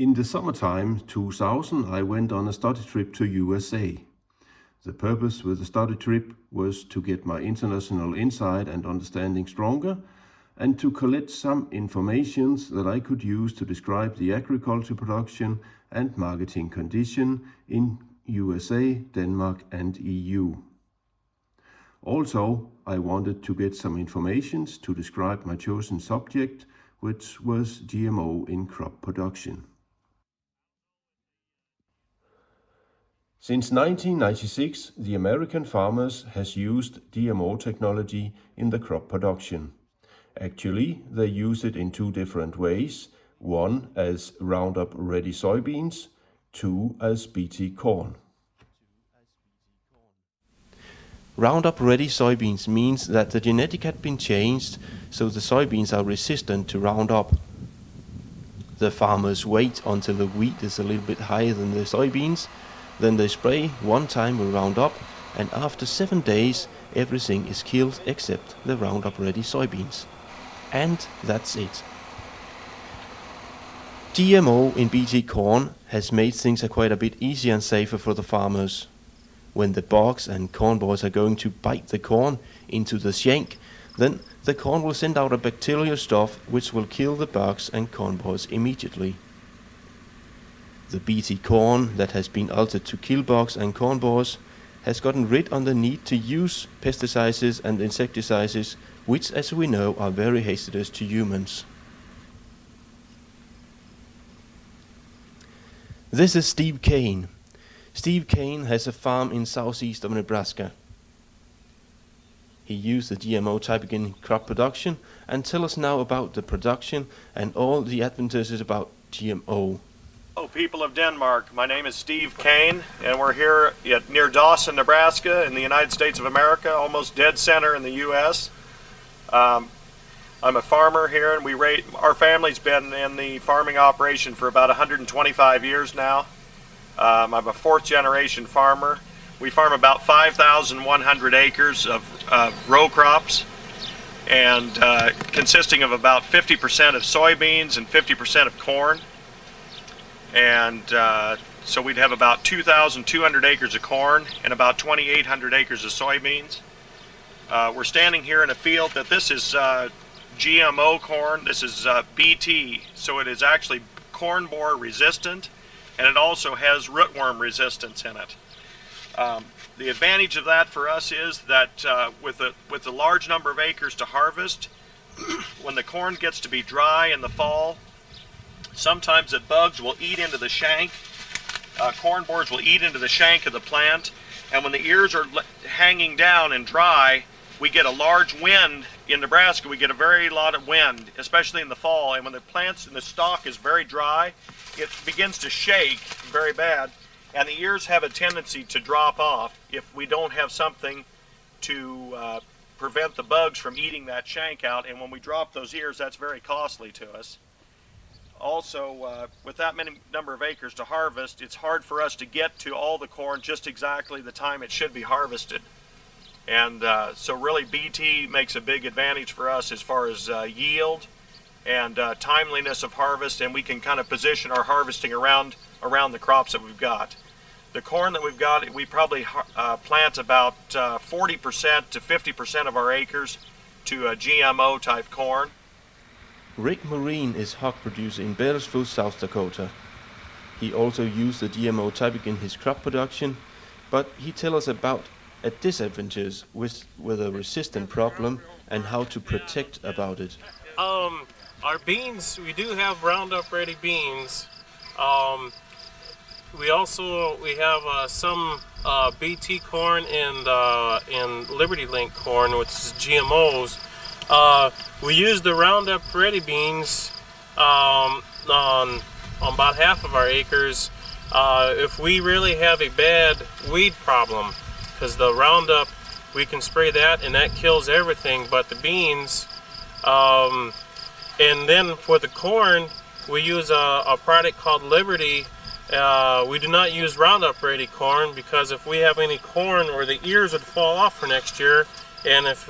In the summertime 2000, I went on a study trip to USA. The purpose with the study trip was to get my international insight and understanding stronger and to collect some informations that I could use to describe the agriculture production and marketing condition in USA, Denmark and EU. Also, I wanted to get some information to describe my chosen subject, which was GMO in crop production. Since 1996, the American farmers has used GMO technology in the crop production. Actually, they use it in two different ways. One as Roundup Ready soybeans, two as BT corn. Roundup Ready soybeans means that the genetic had been changed so the soybeans are resistant to Roundup. The farmers wait until the wheat is a little bit higher than the soybeans, then they spray one time with Roundup, and after 7 days everything is killed except the Roundup Ready soybeans. And that's it. GMO in BT corn has made things quite a bit easier and safer for the farmers. When the bugs and corn boys are going to bite the corn into the shank, then the corn will send out a bacterial stuff which will kill the bugs and corn boys immediately. The BT corn that has been altered to kill bugs and corn boys has gotten rid on the need to use pesticides and insecticides, which as we know are very hazardous to humans. This is Steve Kane. Steve Kane has a farm in southeast of Nebraska. He used the GMO type in crop production and tell us now about the production and all the advantages about GMO. Hello, people of Denmark. My name is Steve Kane, and we're here near Dawson, Nebraska, in the United States of America, almost dead center in the U.S. I'm a farmer here, and our family's been in the farming operation for about 125 years now. I'm a fourth-generation farmer. We farm about 5,100 acres of row crops, and consisting of about 50% of soybeans and 50% of corn. And so we'd have about 2,200 acres of corn and about 2,800 acres of soybeans. We're standing here in a field that this is GMO corn. This is BT, so it is actually corn borer resistant, and it also has rootworm resistance in it. The advantage of that for us is that with a large number of acres to harvest, when the corn gets to be dry in the fall, sometimes the bugs will eat into the shank. Corn borers will eat into the shank of the plant, and when the ears are hanging down and dry, we get a large wind. In Nebraska, we get a very lot of wind, especially in the fall, and when the plants and the stalk is very dry, it begins to shake very bad, and the ears have a tendency to drop off if we don't have something to prevent the bugs from eating that shank out, and when we drop those ears, that's very costly to us. Also, with that many number of acres to harvest, it's hard for us to get to all the corn just exactly the time it should be harvested. And so really BT makes a big advantage for us as far as yield and timeliness of harvest, and we can kind of position our harvesting around the crops that we've got. The corn that we've got, we probably plant about 40% to 50% of our acres to GMO type corn. Rick Marine is hog producer in Bearsville, South Dakota. He also used the GMO type in his crop production, but he tells us about a disadvantage with a resistant problem and how to protect about it. Our beans, we do have Roundup Ready beans. We have some BT corn and Liberty Link corn, which is GMOs. We use the Roundup Ready beans on about half of our acres if we really have a bad weed problem, because the Roundup, we can spray that and that kills everything but the beans. And then for the corn, we use a product called Liberty. We do not use Roundup Ready corn, because if we have any corn or the ears would fall off for next year, and if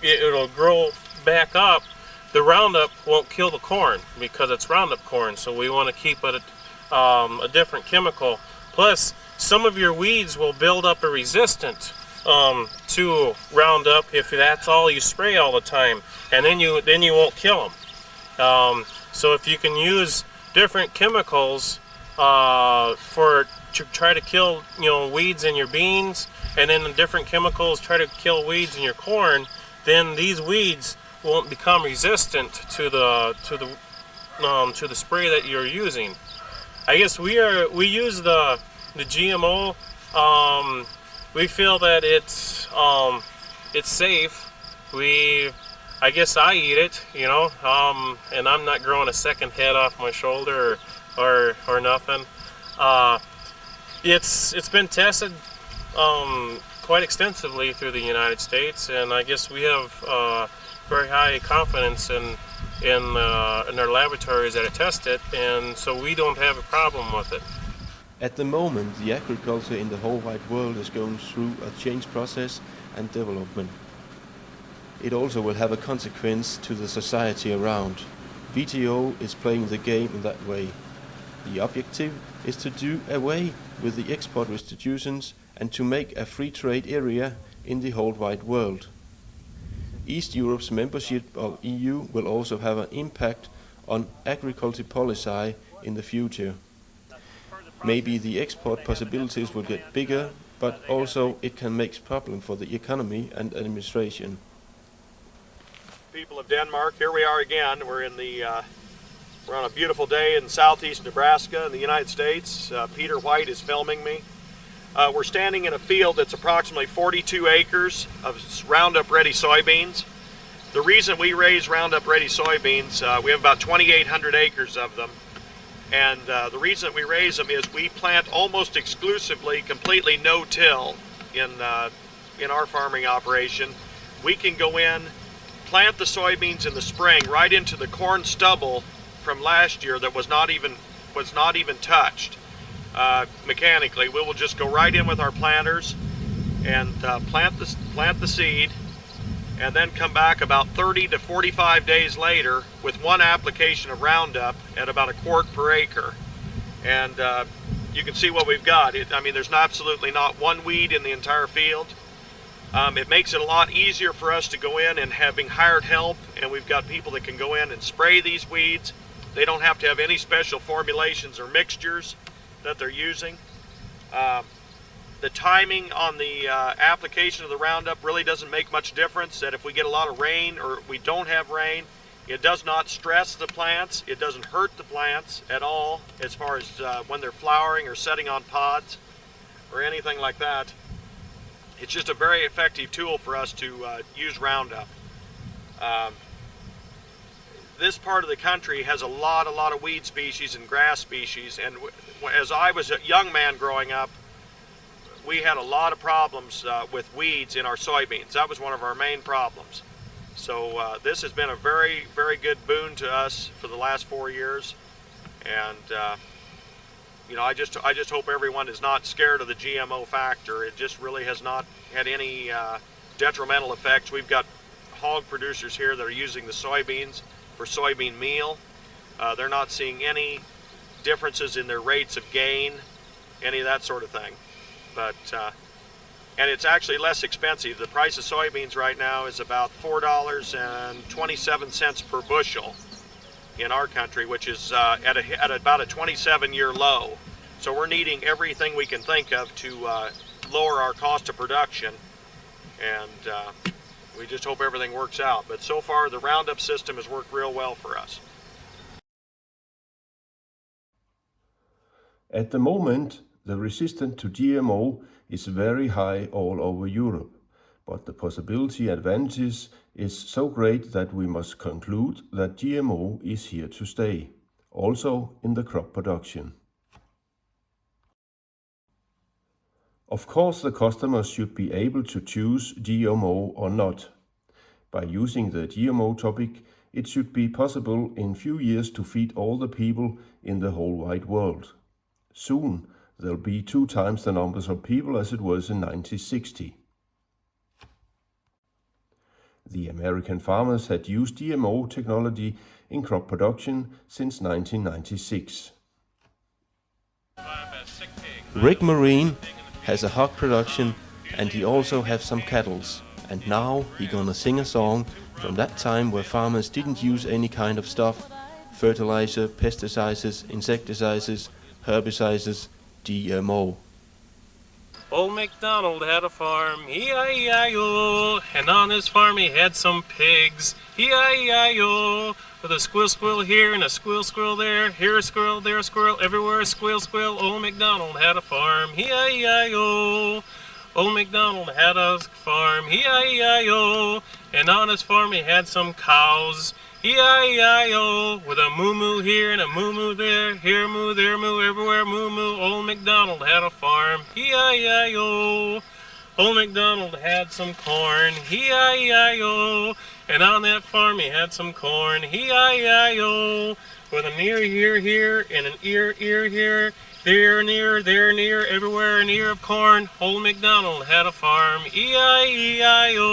it'll grow back up, the Roundup won't kill the corn because it's Roundup corn. So we want to keep it a different chemical. Plus, some of your weeds will build up a resistance to Roundup if that's all you spray all the time, and then you won't kill them. So if you can use different chemicals to try to kill weeds in your beans, and then different chemicals try to kill weeds in your corn, then these weeds won't become resistant to the spray that you're using. I guess we use the GMO. We feel that it's safe. I guess I eat it, and I'm not growing a second head off my shoulder or nothing. It's been tested quite extensively through the United States, and I guess we have very high confidence in our laboratories that test it, and so we don't have a problem with it. At the moment, the agriculture in the whole wide world is going through a change process and development. It also will have a consequence to the society around. WTO is playing the game in that way. The objective is to do away with the export restrictions and to make a free trade area in the whole wide world. East Europe's membership of EU will also have an impact on agriculture policy in the future. Maybe the export possibilities will get bigger, but also it can make problems for the economy and administration. People of Denmark, here we are again. We're on a beautiful day in southeast Nebraska in the United States. Peter White is filming me. We're standing in a field that's approximately 42 acres of Roundup Ready soybeans. The reason we raise Roundup Ready soybeans, we have about 2,800 acres of them. And the reason we raise them is we plant almost exclusively, completely no-till in our farming operation. We can go in, plant the soybeans in the spring right into the corn stubble from last year that was not even touched mechanically. We will just go right in with our planters and plant the seed, and then come back about 30 to 45 days later with one application of Roundup at about 1 quart per acre. And you can see what we've got. There's absolutely not one weed in the entire field. It makes it a lot easier for us to go in, and having hired help, and we've got people that can go in and spray these weeds. They don't have to have any special formulations or mixtures that they're using. The timing on the application of the Roundup really doesn't make much difference. That if we get a lot of rain or we don't have rain, it does not stress the plants. It doesn't hurt the plants at all as far as when they're flowering or setting on pods or anything like that. It's just a very effective tool for us to use Roundup. This part of the country has a lot of weed species and grass species, and as I was a young man growing up, we had a lot of problems with weeds in our soybeans. That was one of our main problems. So this has been a very, very good boon to us for the last 4 years, and I just hope everyone is not scared of the GMO factor. It just really has not had any detrimental effects. We've got hog producers here that are using the soybeans for soybean meal. They're not seeing any differences in their rates of gain, any of that sort of thing. But and it's actually less expensive. The price of soybeans right now is about $4.27 per bushel in our country, which is at about a 27-year low. So we're needing everything we can think of to lower our cost of production, and we just hope everything works out. But so far, the Roundup system has worked real well for us. At the moment, the resistance to GMO is very high all over Europe, but the possibility advantages is so great that we must conclude that GMO is here to stay, also in the crop production. Of course, the customers should be able to choose GMO or not. By using the GMO topic, it should be possible in few years to feed all the people in the whole wide world. Soon, there'll be 2 times the numbers of people as it was in 1960. The American farmers had used GMO technology in crop production since 1996. Rick Marine has a hog production and he also have some cattles. And now he gonna sing a song from that time where farmers didn't use any kind of stuff. Fertilizer, pesticides, insecticides, herbicides, GMO. Old MacDonald had a farm, E-I-E-I-O, and on his farm he had some pigs, E-I-E-I-O, with a squirrel, squirrel here and a squirrel, squirrel there, here a squirrel, there a squirrel, everywhere a squirrel, squirrel. Old MacDonald had a farm, E-I-E-I-O. Old MacDonald had a farm, E-I-E-I-O, and on his farm he had some cows, E-I-E-I-O, with a moo-moo here and a moo-moo there, here moo, there moo, everywhere moo-moo. Old MacDonald had a farm, E-I-E-I-O. Old MacDonald had some corn, E-I-E-I-O, and on that farm he had some corn, E-I-E-I-O, with an ear here, and an ear here, there near, everywhere an ear of corn. Old MacDonald had a farm, E-I-E-I-O.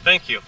Thank you.